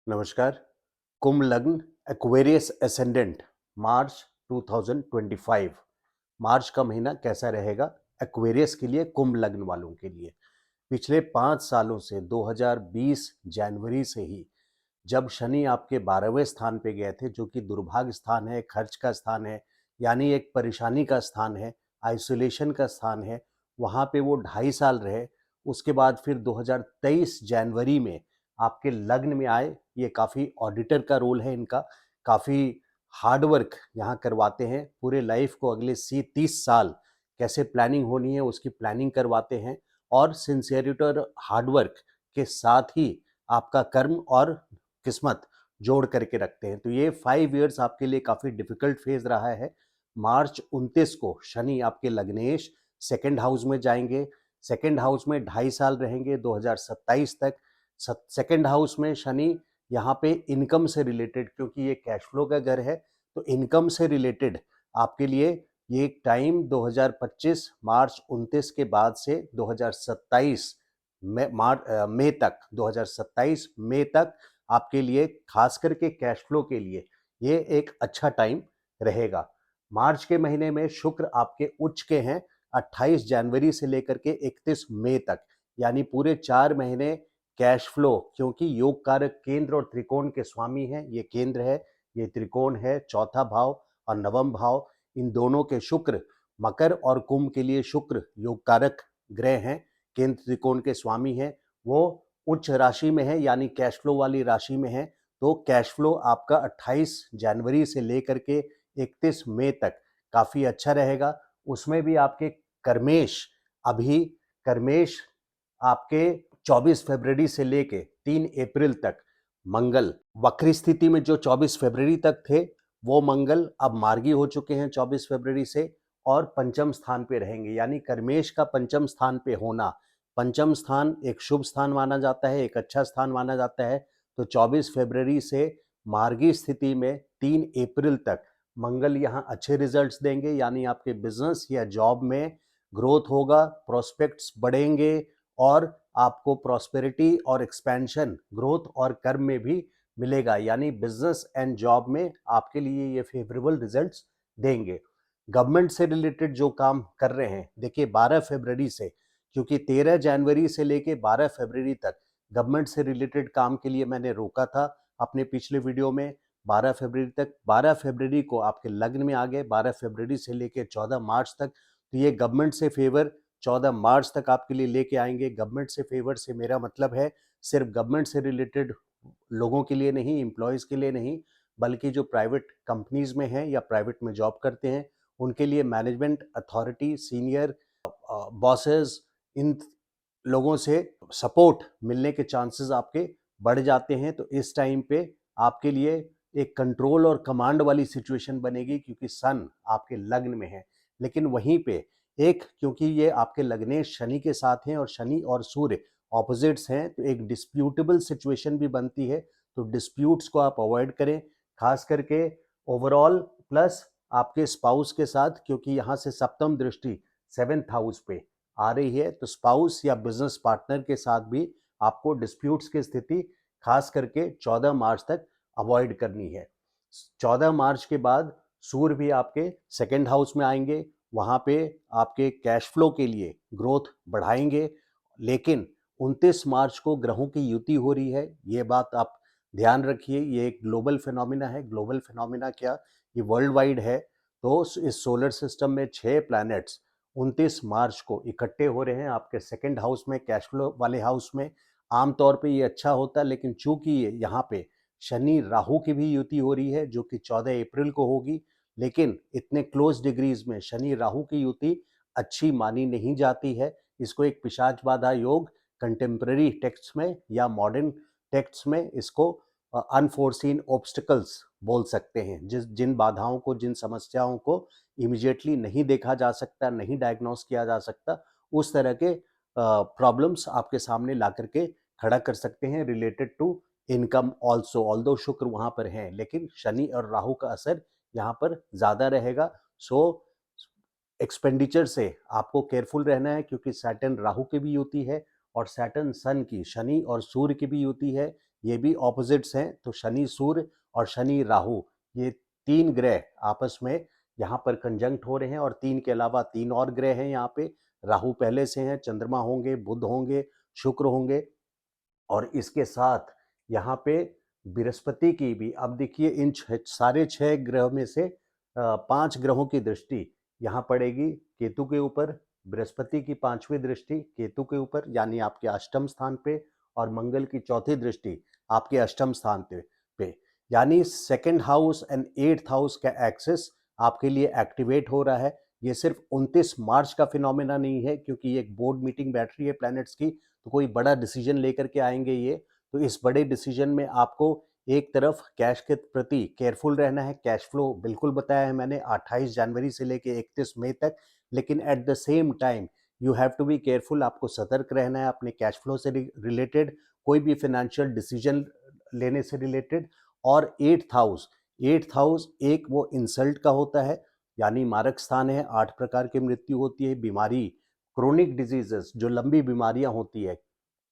नमस्कार। कुंभ लग्न Aquarius ascendant मार्च 2025। मार्च का महीना कैसा रहेगा एक्वेरियस के लिए, कुंभ लग्न वालों के लिए? पिछले 5 सालों से 2020 जनवरी से ही जब शनि आपके 12वें स्थान पे गए थे, जो कि दुर्भाग्य स्थान है, खर्च का स्थान है, यानी एक परेशानी का स्थान है, आइसोलेशन का स्थान है, वहाँ पे वो 2.5 साल रहे। उसके बाद फिर 2023 जनवरी में आपके लग्न में आए। ये काफ़ी ऑडिटर का रोल है इनका, काफ़ी हार्ड वर्क यहाँ करवाते हैं। पूरे लाइफ को अगले 30 साल कैसे प्लानिंग होनी है उसकी प्लानिंग करवाते हैं, और सिंसियरिटी और हार्ड वर्क के साथ ही आपका कर्म और किस्मत जोड़ करके रखते हैं। तो ये 5 इयर्स आपके लिए काफ़ी डिफिकल्ट फेज रहा है। मार्च 29 को शनि आपके लग्नेश सेकंड हाउस में जाएंगे। सेकंड हाउस में 2.5 साल रहेंगे 2027 तक। सेकंड हाउस में शनि यहाँ पे इनकम से रिलेटेड, क्योंकि ये कैश फ्लो का घर है, तो इनकम से रिलेटेड आपके लिए ये एक टाइम 2025 मार्च 29 के बाद से 2027 मई तक, 2027 मई तक आपके लिए खास करके कैश फ्लो के लिए ये एक अच्छा टाइम रहेगा। मार्च के महीने में शुक्र आपके उच्च के हैं 28 जनवरी से लेकर के 31 मई तक, यानी पूरे 4 महीने कैश फ्लो, क्योंकि योग कारक केंद्र और त्रिकोण के स्वामी हैं। ये केंद्र है, ये त्रिकोण है, चौथा भाव और नवम भाव, इन दोनों के शुक्र मकर और कुंभ के लिए शुक्र योग कारक ग्रह हैं, केंद्र त्रिकोण के स्वामी हैं। वो उच्च राशि में है, यानी कैश फ्लो वाली राशि में है। तो कैश फ्लो आपका 28 जनवरी से लेकर के 31 मई तक काफ़ी अच्छा रहेगा। उसमें भी आपके कर्मेश अभी कर्मेश आपके 24 फरवरी से लेके 3 अप्रैल तक मंगल वक्री स्थिति में, जो 24 फरवरी तक थे वो मंगल अब मार्गी हो चुके हैं 24 फरवरी से, और पंचम स्थान पे रहेंगे। यानी कर्मेश का पंचम स्थान पे होना, पंचम स्थान एक शुभ स्थान माना जाता है, एक अच्छा स्थान माना जाता है। तो 24 फरवरी से मार्गी स्थिति में 3 अप्रैल तक मंगल यहाँ अच्छे रिजल्ट्स देंगे, यानी आपके बिजनेस या जॉब में ग्रोथ होगा, प्रोस्पेक्ट्स बढ़ेंगे, और आपको प्रॉस्पेरिटी और एक्सपेंशन, ग्रोथ और कर्म में भी मिलेगा। यानी बिजनेस एंड जॉब में आपके लिए ये फेवरेबल रिजल्ट्स देंगे। गवर्नमेंट से रिलेटेड जो काम कर रहे हैं, देखिए 12 फरवरी से, क्योंकि 13 जनवरी से लेके 12 फरवरी तक गवर्नमेंट से रिलेटेड काम के लिए मैंने रोका था अपने पिछले वीडियो में। 12 फरवरी तक, 12 फरवरी को आपके लग्न में आ गए, 12 फरवरी से लेके 14 मार्च तक। तो ये गवर्नमेंट से फेवर 14 मार्च तक आपके लिए लेके आएंगे। गवर्नमेंट से फेवर से मेरा मतलब है सिर्फ गवर्नमेंट से रिलेटेड लोगों के लिए नहीं, एम्प्लॉयज़ के लिए नहीं, बल्कि जो प्राइवेट कंपनीज में हैं या प्राइवेट में जॉब करते हैं, उनके लिए मैनेजमेंट अथॉरिटी, सीनियर बॉसेस, इन लोगों से सपोर्ट मिलने के चांसेस आपके बढ़ जाते हैं। तो इस टाइम पे आपके लिए एक कंट्रोल और कमांड वाली सिचुएशन बनेगी, क्योंकि सन आपके लग्न में है। लेकिन वहीं पे एक, क्योंकि ये आपके लग्नेश शनि के साथ हैं और शनि और सूर्य ऑपोजिट्स हैं, तो एक डिस्प्यूटेबल सिचुएशन भी बनती है। तो डिस्प्यूट्स को आप अवॉइड करें, खास करके ओवरऑल, प्लस आपके स्पाउस के साथ, क्योंकि यहाँ से सप्तम दृष्टि 7th हाउस पे आ रही है। तो स्पाउस या बिजनेस पार्टनर के साथ भी आपको डिस्प्यूट्स की स्थिति खास करके 14 मार्च तक अवॉइड करनी है। 14 मार्च के बाद सूर्य भी आपके सेकंड हाउस में आएंगे, वहाँ पे आपके कैश फ्लो के लिए ग्रोथ बढ़ाएंगे। लेकिन 29 मार्च को ग्रहों की युति हो रही है, ये बात आप ध्यान रखिए। ये एक ग्लोबल फिनोमिना है। ग्लोबल फिनोमिना क्या, ये वर्ल्ड वाइड है। तो इस सोलर सिस्टम में 6 प्लैनेट्स 29 मार्च को इकट्ठे हो रहे हैं आपके सेकंड हाउस में, कैश फ्लो वाले हाउस में। आमतौर पे ये अच्छा होता है, लेकिन चूंकि यहाँ पे शनि राहु की भी युति हो रही है, जो कि 14 अप्रैल को होगी, लेकिन इतने क्लोज डिग्रीज में शनि राहु की युति अच्छी मानी नहीं जाती है। इसको एक पिशाच बाधा योग कंटेम्प्रेरी टेक्स्ट में या मॉडर्न टेक्स्ट में इसको अनफोर्सीन ऑब्स्टिकल्स बोल सकते हैं। जिन बाधाओं को, जिन समस्याओं को इमिडिएटली नहीं देखा जा सकता, नहीं डायग्नोस किया जा सकता, उस तरह के प्रॉब्लम्स आपके सामने ला करके खड़ा कर सकते हैं, related to income also. Although शुक्र वहां पर हैं, लेकिन शनि और राहु का असर यहाँ पर ज्यादा रहेगा। सो एक्सपेंडिचर से आपको केयरफुल रहना है, क्योंकि सैटर्न राहु की भी युति है और सैटर्न सन की, शनि और सूर्य की भी युति है। ये भी ऑपोजिट्स हैं, तो शनि सूर्य और शनि राहु, ये 3 ग्रह आपस में यहाँ पर कंजंक्ट हो रहे हैं, और 3 के अलावा 3 और ग्रह हैं यहाँ पे। राहु पहले से हैं, चंद्रमा होंगे, बुध होंगे, शुक्र होंगे, और इसके साथ यहाँ पे बृहस्पति की भी, अब देखिए इन सारे 6 ग्रह में से 5 ग्रहों की दृष्टि यहाँ पड़ेगी केतु के ऊपर। बृहस्पति की 5वीं दृष्टि केतु के ऊपर, यानी आपके अष्टम स्थान पे, और मंगल की 4थी दृष्टि आपके अष्टम स्थान पे, यानी second house and 8th house का एक्सेस आपके लिए एक्टिवेट हो रहा है। ये सिर्फ 29 मार्च का फिनोमेना नहीं है, क्योंकि ये एक बोर्ड मीटिंग बैठ रही है प्लैनेट्स की, तो कोई बड़ा डिसीजन लेकर के आएंगे ये। तो इस बड़े डिसीजन में आपको एक तरफ कैश के प्रति केयरफुल रहना है, कैश फ्लो बिल्कुल बताया है मैंने 28 जनवरी से लेके 31 मई तक, लेकिन at the same time you have to be careful, आपको सतर्क रहना है अपने कैश फ्लो से रिलेटेड, कोई भी फाइनेंशियल डिसीजन लेने से रिलेटेड। और 8th हाउस एक वो इंसल्ट का होता है, यानी मारक स्थान है, 8 प्रकार की मृत्यु होती है, बीमारी, क्रोनिक डिजीजेस, जो लंबी बीमारियां होती है,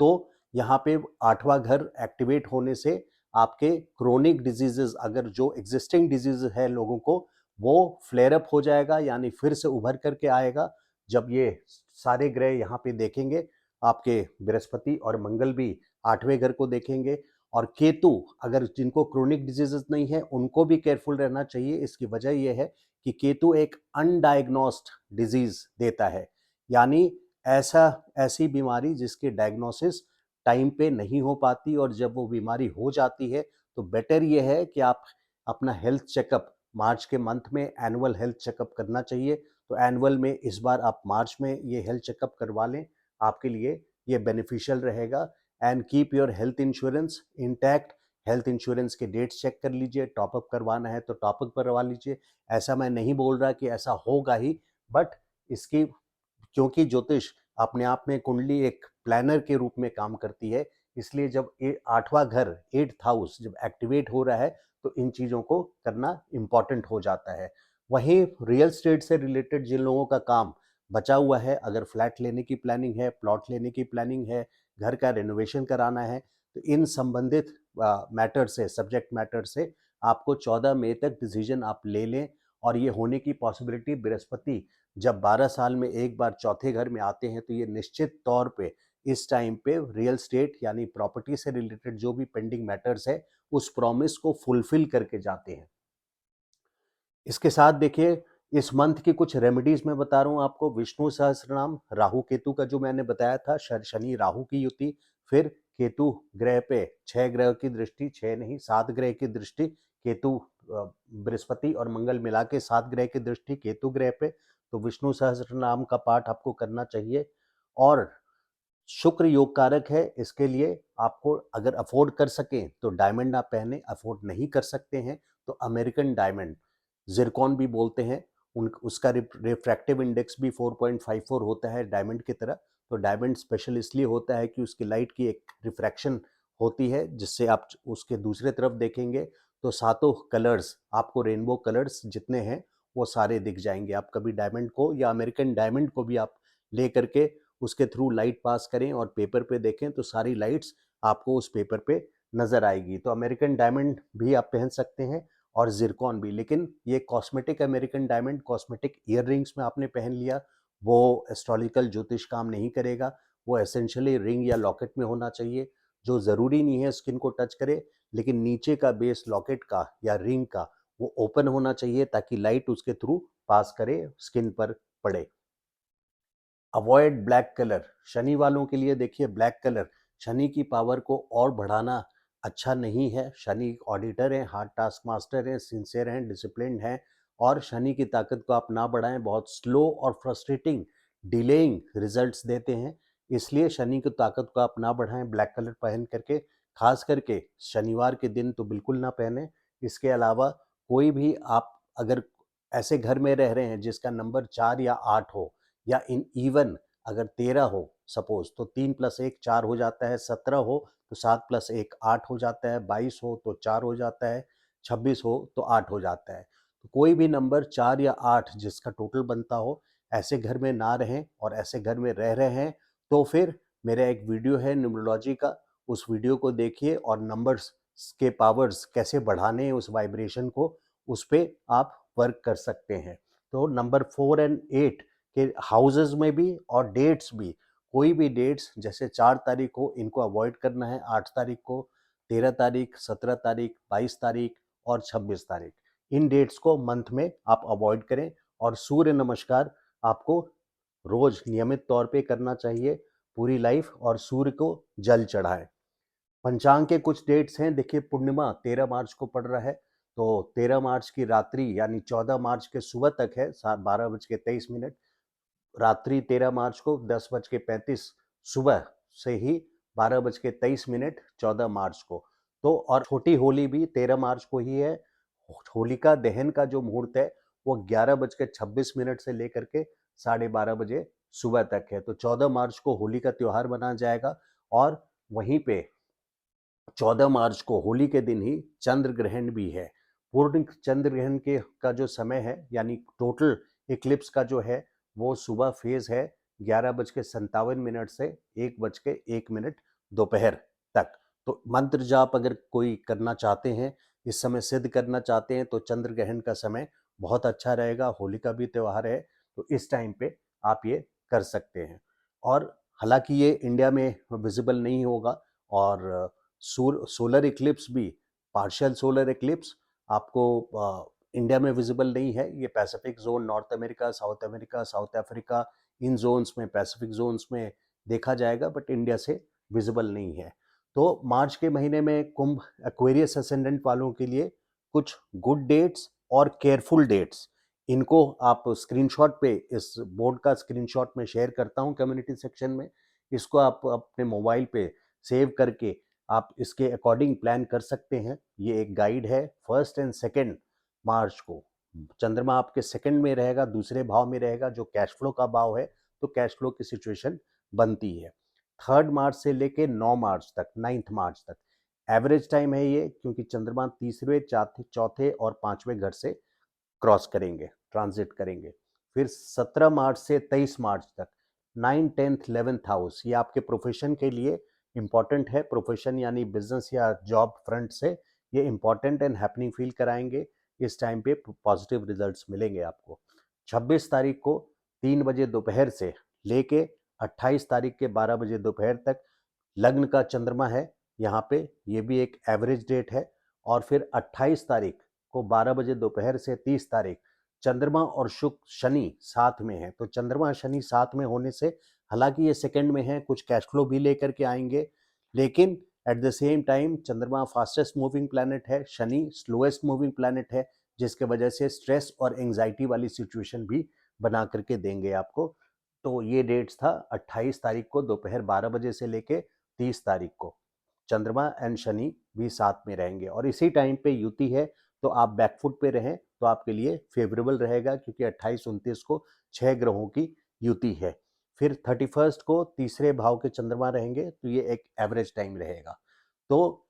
तो यहाँ पे 8वां घर एक्टिवेट होने से आपके क्रोनिक डिजीजेस, अगर जो एग्जिस्टिंग डिजीज है लोगों को, वो फ्लेयर अप हो जाएगा, यानी फिर से उभर करके आएगा। जब ये सारे ग्रह यहाँ पे देखेंगे, आपके बृहस्पति और मंगल भी 8वें घर को देखेंगे, और केतु, अगर जिनको क्रोनिक डिजीजेस नहीं है उनको भी केयरफुल रहना चाहिए। इसकी वजह यह है कि केतु एक अनडायग्नोस्ड डिजीज देता है, यानी ऐसी बीमारी जिसकी डायग्नोसिस टाइम पे नहीं हो पाती, और जब वो बीमारी हो जाती है तो बेटर ये है कि आप अपना हेल्थ चेकअप मार्च के मंथ में एनुअल हेल्थ चेकअप करना चाहिए। तो एनुअल में इस बार आप मार्च में ये हेल्थ चेकअप करवा लें, आपके लिए ये बेनिफिशियल रहेगा। And keep your health insurance intact, health insurance के डेट्स चेक कर लीजिए, टॉपअप करवाना है तो टॉपअप करवा लीजिए। ऐसा मैं नहीं बोल रहा कि ऐसा होगा ही, बट इसकी, क्योंकि ज्योतिष अपने आप में कुंडली एक प्लानर के रूप में काम करती है, इसलिए जब 8वां घर 8th हाउस जब एक्टिवेट हो रहा है तो इन चीज़ों को करना इम्पॉर्टेंट हो जाता है। वहीं रियल स्टेट से रिलेटेड जिन लोगों का काम बचा हुआ है, अगर फ्लैट लेने की प्लानिंग है, प्लॉट लेने की प्लानिंग है, घर का रेनोवेशन कराना है, तो इन संबंधित मैटर से, सब्जेक्ट मैटर से आपको 14 मई तक डिसीजन आप ले लें। और ये होने की पॉसिबिलिटी, बृहस्पति जब 12 साल में एक बार चौथे घर में आते हैं, तो ये निश्चित तौर पे इस टाइम पे रियल स्टेट यानी प्रॉपर्टी से रिलेटेड जो भी पेंडिंग मैटर्स है, उस प्रॉमिस को फुलफिल करके जाते हैं। इसके साथ देखिए, इस मंथ की कुछ रेमेडीज मैं बता रहा हूँ आपको। विष्णु सहस्त्रनाम, राहु केतु का जो मैंने बताया था, शनि राहु की युति, फिर केतु ग्रह पे 6 ग्रह की दृष्टि, 6 नहीं 7 ग्रह की दृष्टि, केतु बृहस्पति और मंगल मिला के 7 ग्रह की दृष्टि केतु ग्रह पे, तो विष्णु सहस्त्रनाम का पाठ आपको करना चाहिए। और शुक्र योग कारक है, इसके लिए आपको अगर अफोर्ड कर सकें तो डायमंड आप पहने, अफोर्ड नहीं कर सकते हैं तो अमेरिकन डायमंड, जिरकॉन भी बोलते हैं, उसका रिफ्रैक्टिव इंडेक्स भी 4.54 होता है डायमंड की तरह। तो डायमंड स्पेशल इसलिए होता है कि उसकी लाइट की एक रिफ्रैक्शन होती है, जिससे आप उसके दूसरे तरफ देखेंगे तो सातों कलर्स, आपको रेनबो कलर्स जितने हैं वो सारे दिख जाएंगे। आप कभी डायमंड को या अमेरिकन डायमंड को भी आप ले करके उसके थ्रू लाइट पास करें और पेपर पे देखें तो सारी लाइट्स आपको उस पेपर पे नजर आएगी। तो अमेरिकन डायमंड भी आप पहन सकते हैं और जिरकॉन भी, लेकिन ये cosmetic American diamond cosmetic year rings में आपने पहन लिया, वो एस्ट्रोलॉजिकल ज्योतिष काम नहीं करेगा। वो एसेंशियली रिंग या लॉकेट में होना चाहिए, जो ज़रूरी नहीं है स्किन को टच करे, लेकिन नीचे का बेस लॉकेट का या रिंग का वो ओपन होना चाहिए ताकि लाइट उसके थ्रू पास करे, स्किन पर पड़े। अवॉइड ब्लैक कलर, शनि वालों के लिए देखिए ब्लैक कलर शनि की पावर को और बढ़ाना अच्छा नहीं है। शनि ऑडिटर हैं, हार्ड टास्क मास्टर हैं, सिंसियर हैं, डिसिप्लिन हैं, और शनि की ताकत को आप ना बढ़ाएं, बहुत स्लो और फ्रस्ट्रेटिंग डिलेइंग रिजल्ट्स देते हैं। इसलिए शनि की ताकत को आप ना बढ़ाएं ब्लैक कलर पहन करके, खास करके शनिवार के दिन तो बिल्कुल ना पहने। इसके अलावा कोई भी आप अगर ऐसे घर में रह रहे हैं जिसका नंबर 4 या 8 हो, या इन इवन अगर 13 हो सपोज, तो 3 + 1 4 हो जाता है, 17 हो तो 7 + 1 8 हो जाता है, 22 हो तो 4 हो जाता है, 26 हो तो 8 हो जाता है। तो कोई भी नंबर 4 या 8 जिसका टोटल बनता हो, ऐसे घर में ना रहें। और ऐसे घर में रह रहे हैं तो फिर मेरा एक वीडियो है न्यूमरोलॉजी का, उस वीडियो को देखिए और नंबर्स के पावर्स कैसे बढ़ाने हैं उस वाइब्रेशन को, उस पे आप वर्क कर सकते हैं। तो नंबर 4 एंड 8 के हाउसेस में भी और डेट्स भी, कोई भी डेट्स जैसे 4 तारीख को इनको अवॉइड करना है, 8 तारीख को, 13 तारीख, 17 तारीख, 22 तारीख और 26 तारीख। इन डेट्स को मंथ में आप अवॉइड करें और सूर्य नमस्कार आपको रोज नियमित तौर पे करना चाहिए पूरी लाइफ, और सूर्य को जल चढ़ाएं। पंचांग के कुछ डेट्स हैं, देखिए पूर्णिमा 13 मार्च को पड़ रहा है, तो 13 मार्च की रात्रि यानी 14 मार्च के सुबह तक है 12:23। रात्रि 13 मार्च को 10:35 सुबह से ही 12:23 14 मार्च को। तो और छोटी होली भी 13 मार्च को ही है। होलिका दहन का जो मुहूर्त है वो 11:26 से लेकर के 12:30 बजे सुबह तक है। तो 14 मार्च को होली का त्योहार मनाया जाएगा और वहीं पे 14 मार्च को होली के दिन ही चंद्र ग्रहण भी है। पूर्ण चंद्र ग्रहण के का जो समय है यानी टोटल इक्लिप्स का जो है वो सुबह फेज है 11:57 से 1:01 दोपहर तक। तो मंत्र जाप अगर कोई करना चाहते हैं, इस समय सिद्ध करना चाहते हैं, तो चंद्र ग्रहण का समय बहुत अच्छा रहेगा। होली का भी त्यौहार है तो इस टाइम पे आप ये कर सकते हैं। और हालांकि ये इंडिया में विजिबल नहीं होगा, और सोलर इक्लिप्स भी, पार्शियल सोलर इक्लिप्स आपको इंडिया में विजिबल नहीं है। ये Pacific zone, North America, South Africa, इन जोन्स में, पैसिफिक जोन्स में देखा जाएगा, बट इंडिया से विजिबल नहीं है। तो मार्च के महीने में कुंभ एक्वेरियस असेंडेंट वालों के लिए कुछ गुड डेट्स और केयरफुल डेट्स, इनको आप स्क्रीनशॉट पे, इस बोर्ड का स्क्रीनशॉट में शेयर करता हूँ कम्युनिटी सेक्शन में, इसको आप अपने मोबाइल पे सेव करके आप इसके अकॉर्डिंग प्लान कर सकते हैं। ये एक गाइड है। 1 एंड 2 मार्च को चंद्रमा आपके सेकंड में रहेगा, दूसरे भाव में रहेगा, जो कैश फ्लो का भाव है, तो कैश फ्लो की सिचुएशन बनती है। 3 मार्च से लेके 9 मार्च तक, 9 मार्च तक एवरेज टाइम है ये, क्योंकि चंद्रमा तीसरे, चौथे और 5वें घर से क्रॉस करेंगे, ट्रांजिट करेंगे। फिर 17 मार्च से 23 मार्च तक 9, 10th, 11th हाउस, ये आपके प्रोफेशन के लिए इंपॉर्टेंट है। प्रोफेशन यानी बिजनेस या जॉब फ्रंट से ये इंपॉर्टेंट एंड हैपनिंग फील कराएंगे। इस टाइम पे पॉजिटिव रिजल्ट्स मिलेंगे आपको। 26 तारीख को 3 बजे दोपहर से लेके 28 तारीख के 12 बजे दोपहर तक लग्न का चंद्रमा है यहाँ पे, ये भी एक एवरेज डेट है। और फिर 28 तारीख को 12 बजे दोपहर से 30 तारीख चंद्रमा और शुक्र शनि साथ में है। तो चंद्रमा शनि साथ में होने से, हालांकि ये सेकंड में है, कुछ कैश फ्लो भी लेकर के आएंगे, लेकिन एट द सेम टाइम चंद्रमा फास्टेस्ट मूविंग प्लैनेट है, शनि स्लोएस्ट मूविंग प्लैनेट है, जिसके वजह से स्ट्रेस और एंजाइटी वाली सिचुएशन भी बना करके देंगे आपको। तो ये डेट्स था 28 तारीख को दोपहर 12 बजे से लेके 30 तारीख को चंद्रमा एंड शनि भी साथ में रहेंगे। और इसी टाइम पे युति है, तो आप बैकफुट पे रहें तो आपके लिए फेवरेबल रहेगा, क्योंकि 28-29 को 6 ग्रहों की युति है। फिर 31 को तीसरे भाव के चंद्रमा रहेंगे, तो ये एक एवरेज टाइम रहेगा। तो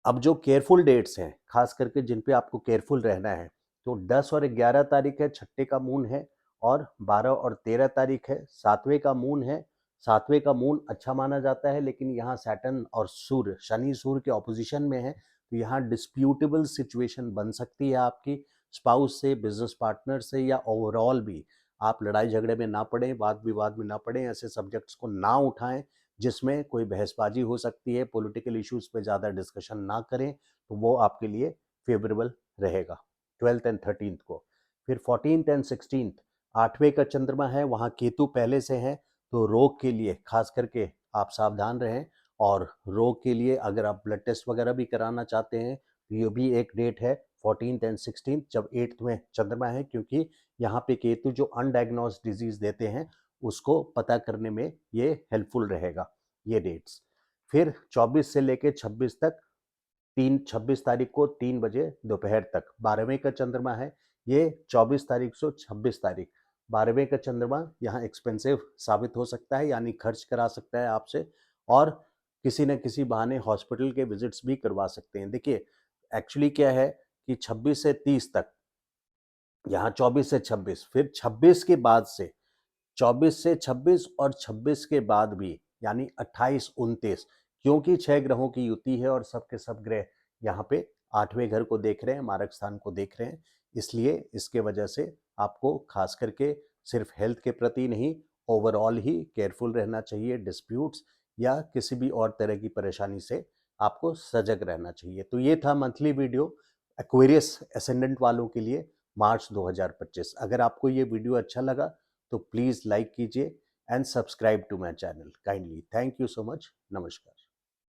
अब जो केयरफुल डेट्स हैं, खास करके जिन पे आपको केयरफुल रहना है, तो 10 और 11 तारीख है, छठे का मून है, और 12 और 13 तारीख है, सातवें का मून है। सातवें का मून अच्छा माना जाता है, लेकिन यहाँ सैटर्न और सूर्य, शनि सूर्य के ऑपोजिशन में है, तो यहाँ डिस्प्यूटेबल सिचुएशन बन सकती है आपकी स्पाउस से, बिजनेस पार्टनर से, या ओवरऑल भी आप लड़ाई झगड़े में ना पड़े, वाद विवाद में ना पड़े, ऐसे सब्जेक्ट्स को ना उठाएं जिसमें कोई बहसबाजी हो सकती है। पॉलिटिकल इश्यूज पे ज़्यादा डिस्कशन ना करें, तो वो आपके लिए फेवरेबल रहेगा 12th एंड 13th को। फिर 14th एंड 16th 8वें का चंद्रमा है, वहाँ केतु पहले से है, तो रोग के लिए खास करके आप सावधान रहें। और रोग के लिए अगर आप ब्लड टेस्ट वगैरह भी कराना चाहते हैं, तो ये भी एक डेट है 14th एंड 16th, जब 8th में चंद्रमा है, क्योंकि यहाँ पे केतु जो अनडायग्नोस्ड डिजीज देते हैं उसको पता करने में ये हेल्पफुल रहेगा, ये डेट्स। फिर 24 से लेके 26 तक, 26 तारीख को 3 बजे दोपहर तक 12वें का चंद्रमा है। ये 24 तारीख से 26 तारीख 12वें का चंद्रमा यहाँ एक्सपेंसिव साबित हो सकता है, यानी खर्च करा सकता है आपसे, और किसी न किसी बहाने हॉस्पिटल के विजिट्स भी करवा सकते हैं। देखिए एक्चुअली क्या है कि 26 से 30 तक, यहाँ 24 से 26, फिर 26 के बाद से 24 से 26 और 26 के बाद भी, यानी 28, 29, क्योंकि 6 ग्रहों की युति है और सब के सब ग्रह यहाँ पे 8वें घर को देख रहे हैं, मारक स्थान को देख रहे हैं, इसलिए इसके वजह से आपको खास करके सिर्फ हेल्थ के प्रति नहीं, ओवरऑल ही केयरफुल रहना चाहिए। डिस्प्यूट्स या किसी भी और तरह की परेशानी से आपको सजग रहना चाहिए। तो ये था मंथली वीडियो एक्वेरियस एसेंडेंट वालों के लिए मार्च 2025। अगर आपको ये वीडियो अच्छा लगा तो प्लीज़ लाइक कीजिए and subscribe to my channel kindly. Thank you so much. नमस्कार।